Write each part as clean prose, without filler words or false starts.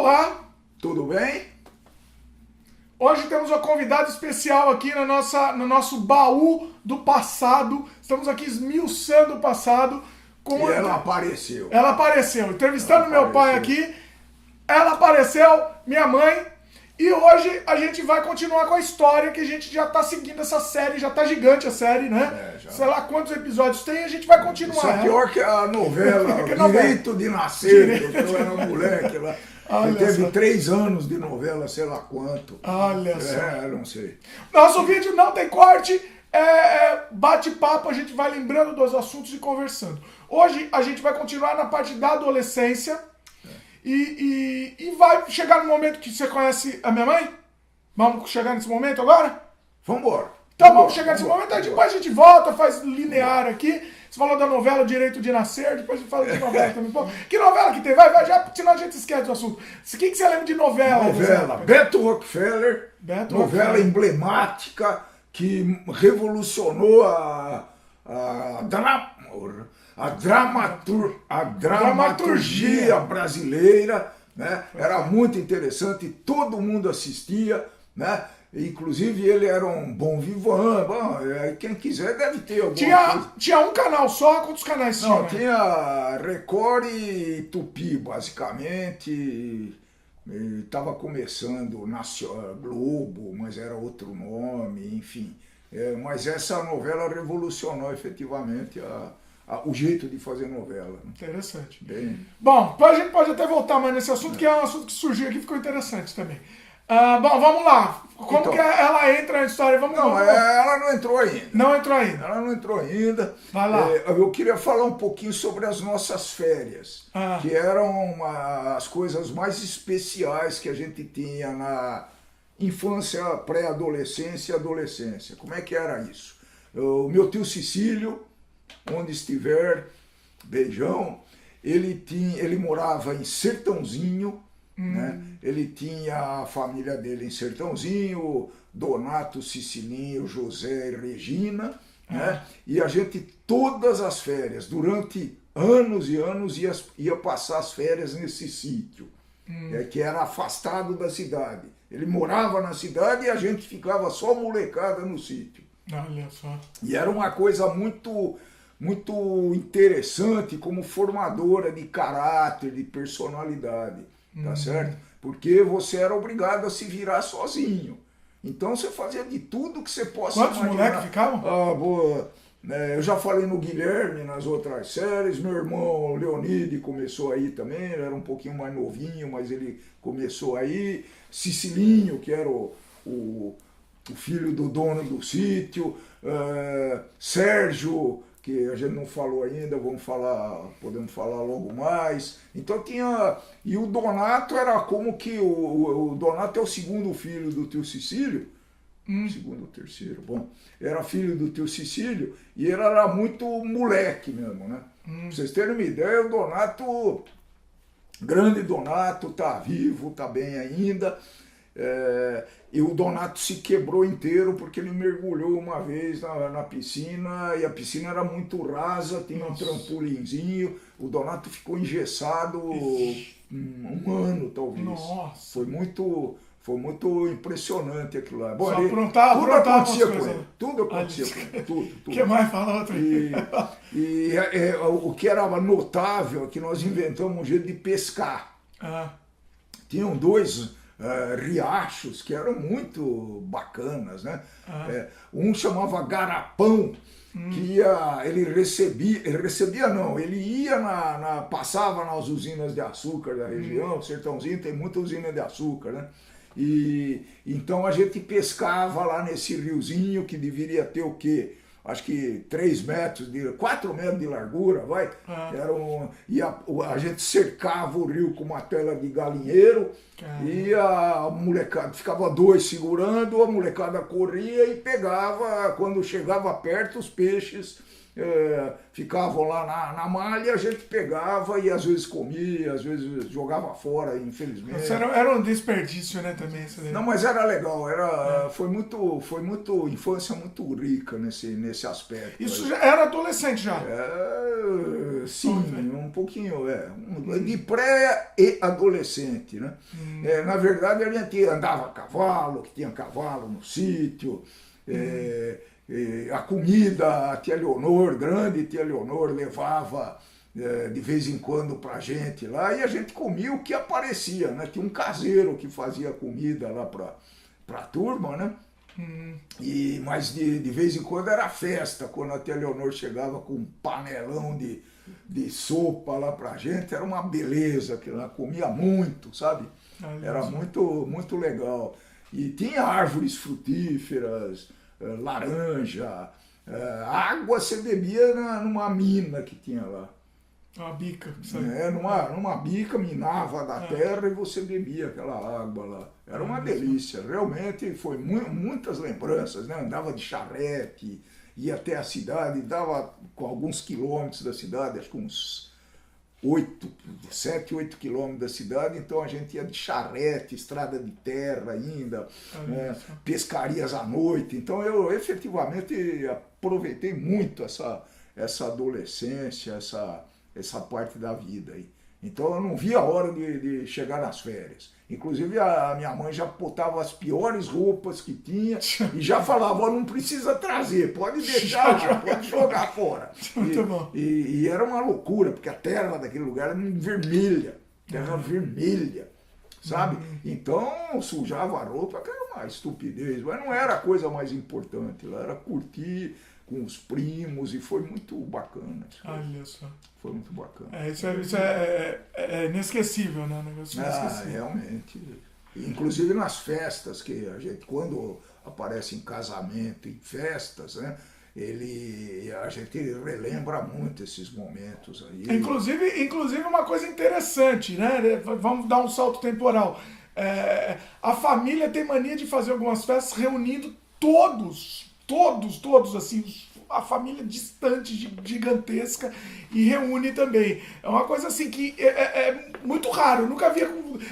Olá, Tudo bem? hoje temos uma convidada especial aqui no nosso baú do passado. Estamos aqui esmiuçando o passado. E ela apareceu. Ela apareceu, entrevistando meu pai aqui. Ela apareceu, minha mãe. E hoje a gente vai continuar com a história que a gente já tá seguindo essa série, já tá gigante a série, né? Já. Sei lá quantos episódios tem, a gente vai continuar. Isso é pior que a novela, Que novela? Direito de Nascer, que eu era moleque lá. Olha Teve só. 3 anos de novela, sei lá quanto. Olha só. Não sei. Nosso vídeo não tem corte, bate-papo, a gente vai lembrando dos assuntos e conversando. Hoje a gente vai continuar na parte da adolescência e vai chegar no momento que você conhece a minha mãe? Vamos chegar nesse momento agora? Vambora. Então vamos chegar nesse momento, aí depois a gente volta, faz linear aqui. Você falou da novela Direito de Nascer, depois a gente fala de novela também. Pô, que novela que tem? Vai, já, senão a gente esquece do assunto. O que você lembra de novela? Novela. Beto Rockefeller, Beto novela Rockefeller. emblemática que revolucionou a dramaturgia brasileira, né? Era muito interessante, todo mundo assistia, né? Inclusive ele era um bom vivan, bom, quem quiser deve ter alguma coisa. Tinha um canal só? Quantos canais tinha? Não, tinha Record e Tupi, basicamente. Estava começando Globo, mas era outro nome, enfim. Mas essa novela revolucionou efetivamente o jeito de fazer novela. Interessante. Bem... Bom, a gente pode até voltar mais nesse assunto, que é um assunto que surgiu aqui e ficou interessante também. Bom, vamos lá. Como Então, que ela entra na história? Vamos Não, lá. ela não entrou ainda. Não entrou ainda. Ela não entrou ainda. Vai lá. Eu queria falar um pouquinho sobre as nossas férias, que eram as coisas mais especiais que a gente tinha na infância, pré-adolescência e adolescência. Como é que era isso? O meu tio Cecílio, onde estiver, beijão, ele morava em Sertãozinho, né? Ele tinha a família dele em Sertãozinho, Donato, Cicilinho, José e Regina, né? E a gente, todas as férias, durante anos e anos, ia passar as férias nesse sítio, que era afastado da cidade. Ele morava na cidade e a gente ficava só molecada no sítio. Olha só. E era uma coisa muito interessante, como formadora de caráter, de personalidade, tá certo? Porque você era obrigado a se virar sozinho. Então você fazia de tudo que você possa Quantos imaginar. moleques ficavam? Boa. Eu já falei no Guilherme nas outras séries, meu irmão Leonide começou aí também, ele era um pouquinho mais novinho, mas ele começou aí. Cicilinho, que era o filho do dono do sítio, Sérgio, que a gente não falou ainda, podemos falar logo mais. Então tinha... E o Donato era como que... O Donato é o segundo filho do tio Cecílio. Segundo ou terceiro, bom. Era filho do tio Cecílio e ele era muito moleque mesmo, né? Pra vocês terem uma ideia, o Donato... Grande Donato, tá vivo, tá bem ainda. E o Donato se quebrou inteiro porque ele mergulhou uma vez na piscina e a piscina era muito rasa, tinha um trampolinzinho. O Donato ficou engessado um ano, talvez. Nossa. Foi muito impressionante aquilo lá. Bom, Tudo acontecia com ele. Tudo acontecia com ele. Tudo. O que mais fala outra? O que era notável é que nós inventamos um jeito de pescar. Tinham 2 riachos que eram muito bacanas, né? Um chamava Garapão, que ele ia passava nas usinas de açúcar da região, Sertãozinho tem muita usina de açúcar, né? E então a gente pescava lá nesse riozinho que deveria ter o quê? Acho que 4 metros de largura, vai. E a gente cercava o rio com uma tela de galinheiro. E a molecada, ficava 2 segurando, a molecada corria e pegava, quando chegava perto, os peixes ficavam lá na malha, a gente pegava e às vezes comia, às vezes jogava fora, infelizmente. Isso era um desperdício, né, também. Isso daí. Não, mas era legal, foi muito infância muito rica nesse aspecto. Isso já era adolescente já? Sim, um pouquinho, de pré e adolescente, né? Na verdade, a gente andava a cavalo, que tinha cavalo no sítio, a comida, a tia Leonor, grande tia Leonor, levava de vez em quando pra gente lá, e a gente comia o que aparecia, né? Tinha um caseiro que fazia comida lá pra turma, né? Mas de vez em quando era festa, quando a tia Leonor chegava com um panelão de sopa lá pra gente, era uma beleza, que ela comia muito, sabe? Era muito, muito legal. E tinha árvores frutíferas, laranja, água você bebia numa mina que tinha lá. Uma bica. Numa bica, minava da terra e você bebia aquela água lá. Era uma delícia, realmente foi muitas lembranças, né? Andava de charrete, ia até a cidade, dava com alguns quilômetros da cidade, acho que uns 7, 8 quilômetros da cidade, então a gente ia de charrete, estrada de terra ainda, pescarias à noite, então eu efetivamente aproveitei muito essa adolescência, essa parte da vida aí. Então eu não via a hora de chegar nas férias. Inclusive a minha mãe já botava as piores roupas que tinha e já falava, não precisa trazer, pode deixar, pode jogar fora. E era uma loucura, porque a terra daquele lugar era vermelha, terra vermelha, sabe? Então sujava a roupa, que era uma estupidez, mas não era a coisa mais importante, lá era curtir com os primos, e foi muito bacana. Olha só. Foi muito bacana. Isso é inesquecível, né? Negócio inesquecível. Realmente. Inclusive nas festas, que a gente, quando aparece em casamento, em festas, né? A gente relembra muito esses momentos aí. Inclusive uma coisa interessante, né? Vamos dar um salto temporal. A família tem mania de fazer algumas festas reunindo todos, assim, a família distante, gigantesca, e reúne também. É uma coisa assim que é muito raro, eu nunca vi,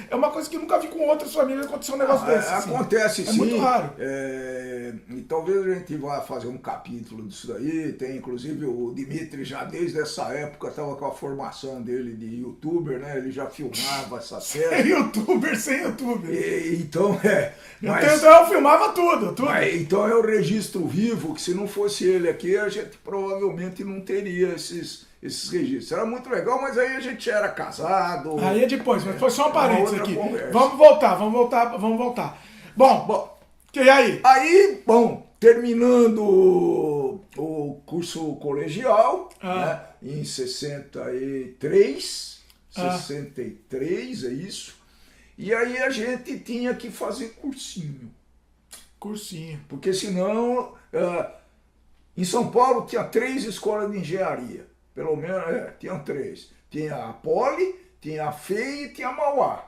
é uma coisa que eu nunca vi com outras famílias acontecer um negócio desse. Acontece assim. sim. É muito raro. E talvez a gente vá fazer um capítulo disso daí, tem inclusive o Dimitri já desde essa época estava com a formação dele de youtuber, né? Ele já filmava essa série. Sem youtuber. Então, eu filmava tudo. Então é o registro vivo, que se não fosse ele aqui, a gente provavelmente não teria esses registros. Era muito legal, mas aí a gente era casado. Aí é depois, mas foi só um parênteses aqui. Conversa. Vamos voltar. Bom, e aí? Aí, terminando o curso colegial, né, em 63, é isso, e aí a gente tinha que fazer cursinho. Porque senão, em São Paulo tinha 3 escolas de engenharia, pelo menos, tinham 3. Tinha a Poli, tinha a FEI e tinha a Mauá.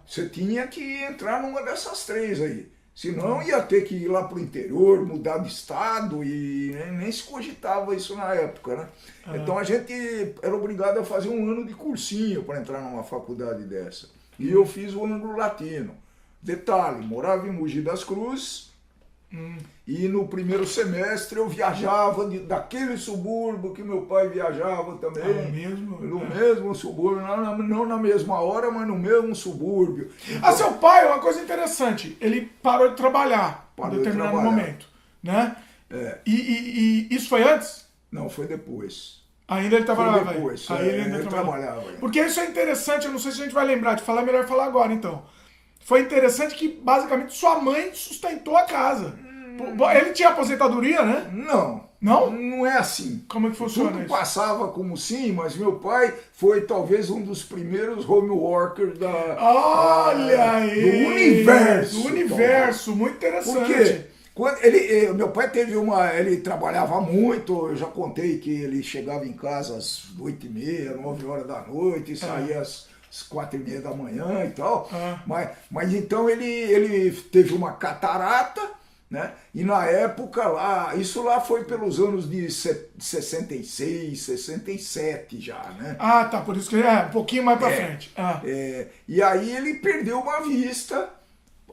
Você tinha que entrar numa dessas 3 aí. Senão ia ter que ir lá pro interior, mudar de estado, e nem se cogitava isso na época, né? Então a gente era obrigado a fazer um ano de cursinho para entrar numa faculdade dessa. E eu fiz o Anglo Latino. Detalhe, morava em Mogi das Cruzes, e no primeiro semestre eu viajava daquele subúrbio que meu pai viajava também. No mesmo subúrbio, não na mesma hora, mas no mesmo subúrbio. Então, seu pai, uma coisa interessante, ele parou de trabalhar em determinado momento, né? E isso foi antes? Não, foi depois. Ainda ele trabalhava? Foi depois, ele trabalhava. Porque isso é interessante, eu não sei se a gente vai lembrar de falar, melhor falar agora então. Foi interessante que basicamente sua mãe sustentou a casa. Ele tinha aposentadoria, né? Não. Não? Não é assim. Como é que funciona Tudo isso? passava como sim, mas meu pai foi talvez um dos primeiros home workers do universo. Do universo, muito interessante. Porque meu pai ele trabalhava muito, eu já contei que ele chegava em casa às 8h30, 9 horas da noite, e saía às 4h30 da manhã e tal. Mas então ele teve uma catarata, né? E na época isso lá foi pelos anos de 66, 67 já, né? Tá, por isso que um pouquinho mais pra frente. E aí ele perdeu uma vista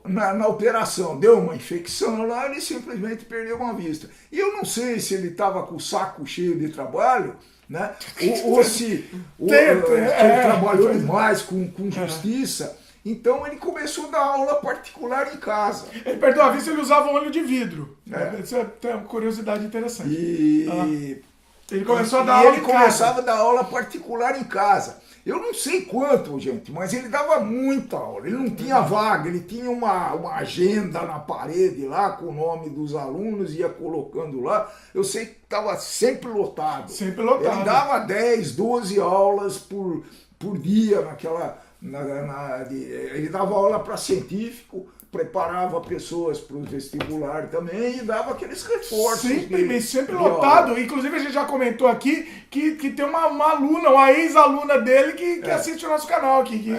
na operação, deu uma infecção lá, ele simplesmente perdeu uma vista. E eu não sei se ele estava com o saco cheio de trabalho né? Ou se ele trabalhou demais com justiça. Então ele começou a dar aula particular em casa. Ele perdeu a vista, ele usava um olho de vidro. Isso é uma curiosidade interessante. Ele começou a dar aula em casa. Ele começava a dar aula particular em casa. Eu não sei quanto, gente, mas ele dava muita aula. Ele não tinha vaga, ele tinha uma agenda na parede lá com o nome dos alunos, ia colocando lá. Eu sei que estava sempre lotado. Sempre lotado. Ele dava 10, 12 aulas por dia naquela... ele dava aula para científico, preparava pessoas para o vestibular também e dava aqueles reforços. Sempre lotado. Aula. Inclusive a gente já comentou aqui que tem uma aluna, uma ex-aluna dele que assiste o nosso canal aqui.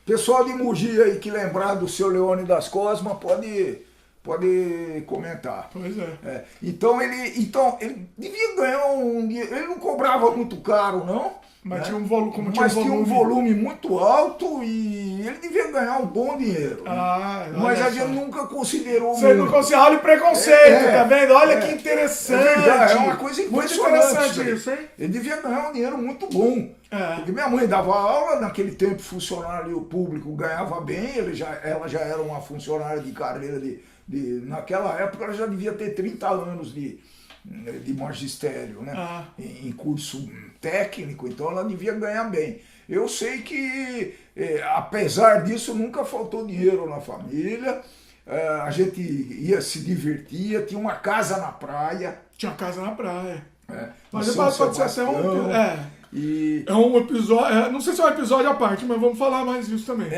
Pessoal de Mogi aí que lembrar do seu Leônidas Cosma pode comentar. Pois é. Então ele devia ganhar ele não cobrava muito caro, não. Mas tinha um volume muito alto e ele devia ganhar um bom dinheiro. Mas a gente nunca considerou. Você não considera, olha o preconceito, tá vendo? Olha que interessante. É uma coisa impressionante isso, hein? Ele devia ganhar um dinheiro muito bom. Porque minha mãe dava aula, naquele tempo funcionário público ganhava bem, ela já era uma funcionária de carreira naquela época ela já devia ter 30 anos de magistério, né? Em curso técnico, então ela devia ganhar bem. Eu sei que, apesar disso, nunca faltou dinheiro na família, a gente ia se divertir, tinha uma casa na praia. Tinha casa na praia. Mas pode ser até um episódio, não sei se é um episódio à parte, mas vamos falar mais disso também.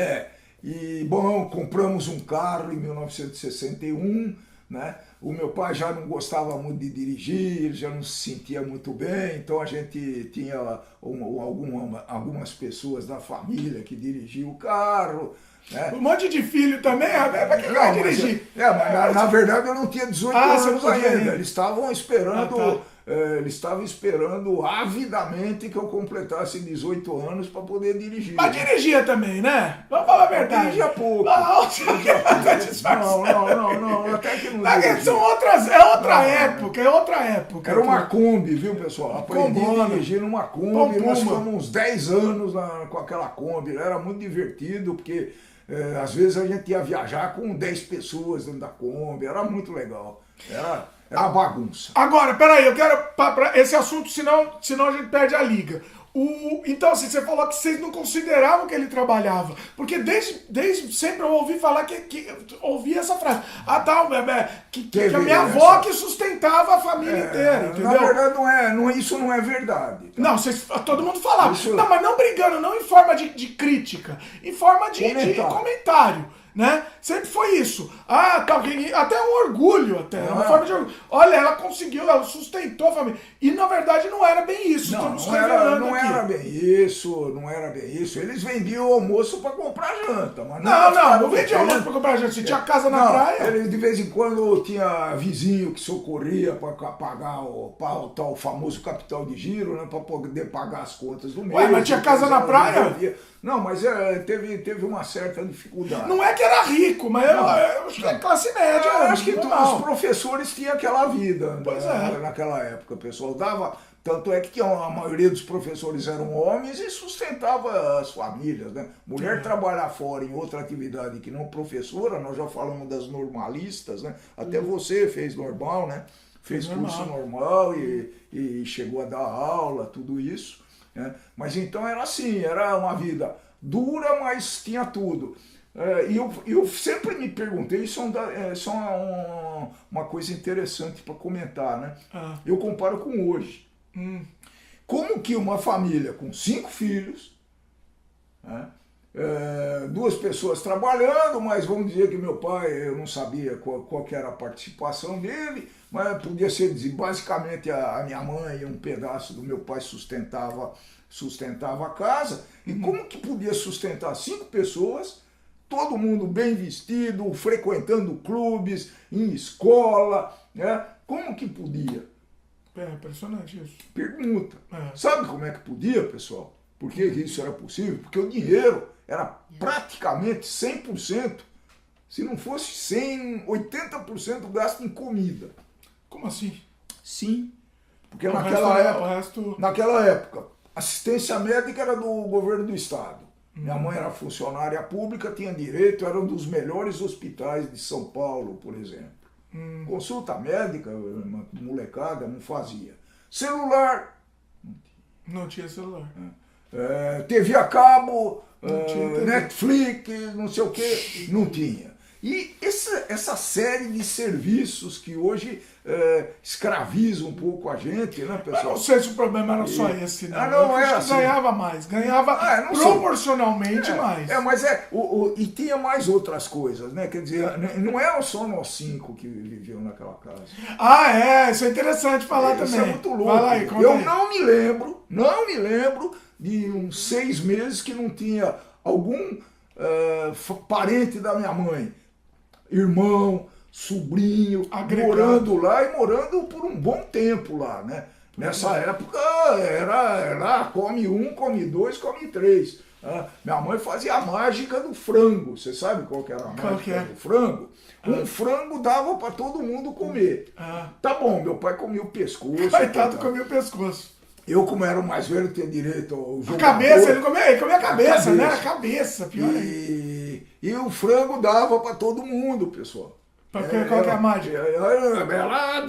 Compramos um carro em 1961, né? O meu pai já não gostava muito de dirigir, ele já não se sentia muito bem, então a gente tinha algumas pessoas da família que dirigiam o carro. Né? Um monte de filho também, pra que vai dirigir? Mas na verdade eu não tinha 18 anos ainda, eles estavam esperando... Eles estavam esperando avidamente que eu completasse 18 anos para poder dirigir. Mas dirigia também, né? Vamos falar a verdade. Dirigia pouco. Não, até que não dirigia. São outra época. Era uma Kombi, viu, pessoal? Aprendi a dirigir numa Kombi, nós ficamos uns 10 anos com aquela Kombi. Era muito divertido, porque às vezes a gente ia viajar com 10 pessoas dentro da Kombi, era muito legal. Era uma bagunça. Agora, peraí, eu quero pra esse assunto, senão a gente perde a liga. Então, assim, você falou que vocês não consideravam que ele trabalhava. Porque desde sempre eu ouvi falar que ouvi essa frase. Que a minha avó que sustentava a família inteira, entendeu? Na verdade, isso não é verdade. Tá? Não, todo mundo falava. Não, mas não brigando, não em forma de crítica, em forma de comentário. Né? Sempre foi isso. Até um orgulho, uma forma de orgulho. Olha, ela conseguiu, ela sustentou a família. E na verdade não era bem isso. Não era bem isso. Eles vendiam almoço para comprar janta. Mas não vendiam almoço para comprar janta. Se tinha casa na praia. Ele, de vez em quando tinha vizinho que socorria para pagar o tal famoso capital de giro, né? Para poder pagar as contas do mês. Mas tinha casa na praia? Não, mas teve uma certa dificuldade. Não é que era rico, mas eu acho que é classe média. Eu acho que os professores tinham aquela vida naquela época. O pessoal dava... Tanto é que a maioria dos professores eram homens e sustentava as famílias. Né? Mulher trabalhar fora em outra atividade que não professora, nós já falamos das normalistas, né? Até você fez normal, né? Fez curso normal e chegou a dar aula, tudo isso. Mas então era assim, era uma vida dura, mas tinha tudo. E eu sempre me perguntei, isso é uma coisa interessante para comentar, né? Eu comparo com hoje. Como que uma família com 5 filhos, né? 2 pessoas trabalhando, mas vamos dizer que meu pai, eu não sabia qual que era a participação dele, mas podia ser basicamente a minha mãe e um pedaço do meu pai sustentava a casa. E como que podia sustentar 5 pessoas, todo mundo bem vestido, frequentando clubes, em escola, né? Como que podia? É impressionante isso. Pergunta. Sabe como é que podia, pessoal? Por que isso era possível? Porque o dinheiro era praticamente 100%, se não fosse 100, 80% gasto em comida. Como assim? Sim. Porque resto... naquela época, assistência médica era do governo do estado. Minha mãe era funcionária pública, tinha direito, era um dos melhores hospitais de São Paulo, por exemplo. Consulta médica, molecada, não fazia. Celular. Não tinha celular. TV a cabo, tinha Netflix, não sei o que, não tinha. E essa série de serviços que hoje escravizam um pouco a gente, né, pessoal? Eu não sei se o problema era só esse, né? Não era assim. Ganhava mais, proporcionalmente mais. E tinha mais outras coisas, né? Quer dizer, não eram só nós 5 que viviam naquela casa. Isso é interessante falar também. Isso é muito louco. Vai lá aí, Eu não me lembro de uns 6 meses que não tinha algum parente da minha mãe, irmão, sobrinho, morando lá e morando por um bom tempo lá, né? Nessa época era come 1, come 2, come 3. Minha mãe fazia a mágica do frango. Você sabe qual que era a mágica do frango? Um frango dava para todo mundo comer. Tá bom, meu pai comia o pescoço. Coitado, comia o pescoço. Eu, como era o mais velho, tinha direito ao jogador. A cabeça, ele comia a cabeça, né? A cabeça, pior aí. E o frango dava para todo mundo, pessoal. Qual que é a mágica? Ela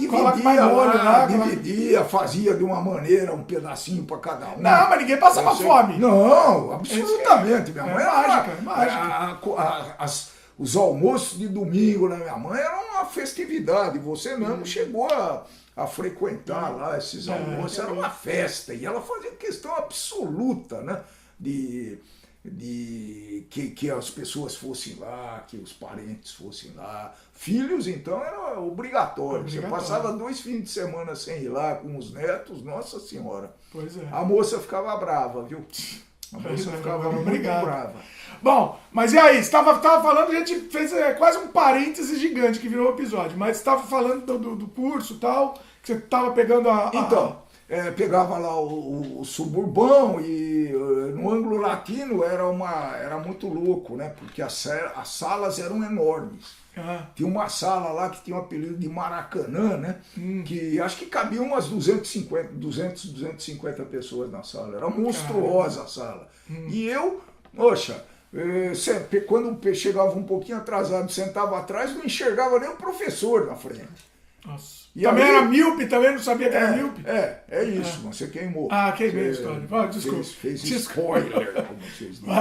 dividia, fazia de uma maneira um pedacinho para cada um. Não, mas ninguém passava fome. Não, absolutamente. Minha mãe era mágica. Os almoços de domingo na minha mãe eram uma festividade. Você mesmo chegou a frequentar lá esses almoços. Era uma festa. E ela fazia questão absoluta, né? De que as pessoas fossem lá, que os parentes fossem lá. Filhos, então, era obrigatório. Você passava 2 fins de semana sem ir lá com os netos, nossa senhora. Pois é. A moça ficava brava, viu? A moça ficava muito brava. Bom, mas e aí? Você estava falando, a gente fez quase um parêntese gigante que virou o episódio, mas você estava falando do curso e tal, que você estava pegando Então, pegava lá o suburbão e no ângulo latino era muito louco, né? Porque as salas eram enormes. Tinha uma sala lá que tinha o apelido de Maracanã, né? Que acho que cabia umas 250 pessoas na sala. Era monstruosa a sala. E eu, poxa, quando chegava um pouquinho atrasado, sentava atrás, não enxergava nem o professor na frente. Nossa. E também era míope, também não sabia que era míope? É isso, você queimou. Queimei a história. Desculpa. Fez spoiler, como vocês dizem.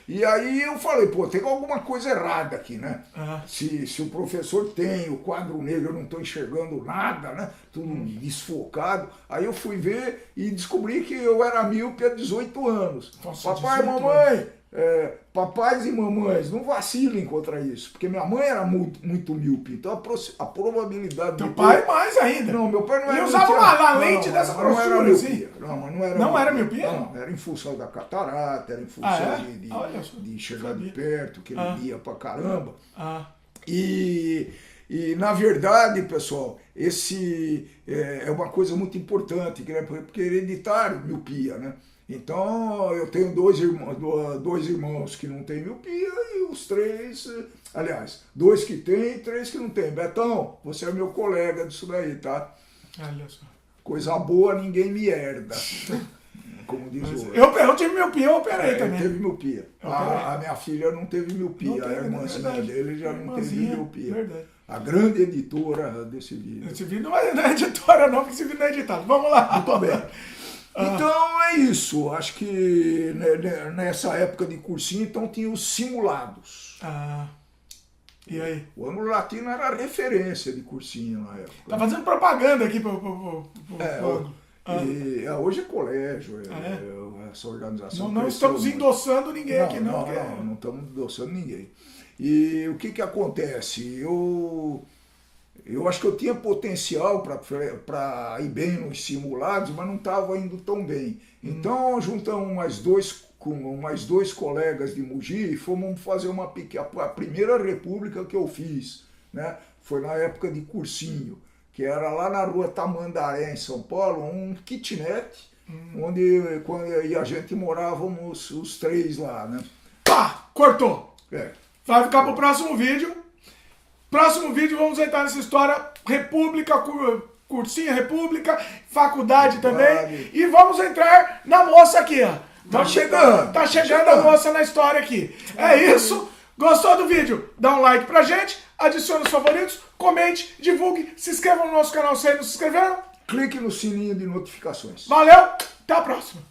E aí eu falei, tem alguma coisa errada aqui, né? Se o professor tem o quadro negro, eu não estou enxergando nada, né? Tudo desfocado. Aí eu fui ver e descobri que eu era míope há 18 anos. Nossa, papai e mamãe, papais e mamães, não vacilem contra isso. Porque minha mãe era muito míope. Então a probabilidade... Teu pai mais ainda. Não, meu pai não era... Ele usava uma lente dessa grossura, assim. Não era miopia? Não, era em função da catarata, era em função de enxergar de perto, que ele ia pra caramba. E na verdade, pessoal, esse é uma coisa muito importante, né? Porque é hereditário miopia, né? Então, eu tenho 2 irmãos que não têm miopia e os 3, aliás, 2 que têm e 3 que não têm. Betão, você é meu colega disso daí, tá? Olha só. Coisa boa, ninguém me herda. Como diz o outro. Eu tive miopia, eu operei também. Teve miopia. A minha filha não teve miopia, a irmãzinha dele já não teve miopia. Verdade. A grande editora desse vídeo. Esse vídeo não é editora não, porque esse vídeo não é editado. Vamos lá. Muito bem. Então é isso, acho que nessa época de cursinho, então tinha os simulados. E aí? O ângulo latino era a referência de cursinho na época. Tá fazendo propaganda aqui pro hoje é colégio, essa organização. Não estamos endossando ninguém aqui, não. Não estamos endossando ninguém. E o que acontece? Eu acho que eu tinha potencial para ir bem nos simulados, mas não estava indo tão bem. Então, juntamos mais dois colegas de Mogi e fomos fazer a primeira república que eu fiz, né? Foi na época de cursinho, que era lá na rua Tamandaré, em São Paulo, um kitnet, onde a gente morávamos os 3 lá, né? Pá! Cortou! Vai ficar pro próximo vídeo. Próximo vídeo vamos entrar nessa história. República, cursinho, república, faculdade também. E vamos entrar na moça aqui, ó. Tá chegando. Tá chegando a moça na história aqui. É isso. Gostou do vídeo? Dá um like pra gente, adicione os favoritos, comente, divulgue, se inscreva no nosso canal se ainda não se inscreveram. Clique no sininho de notificações. Valeu, até a próxima.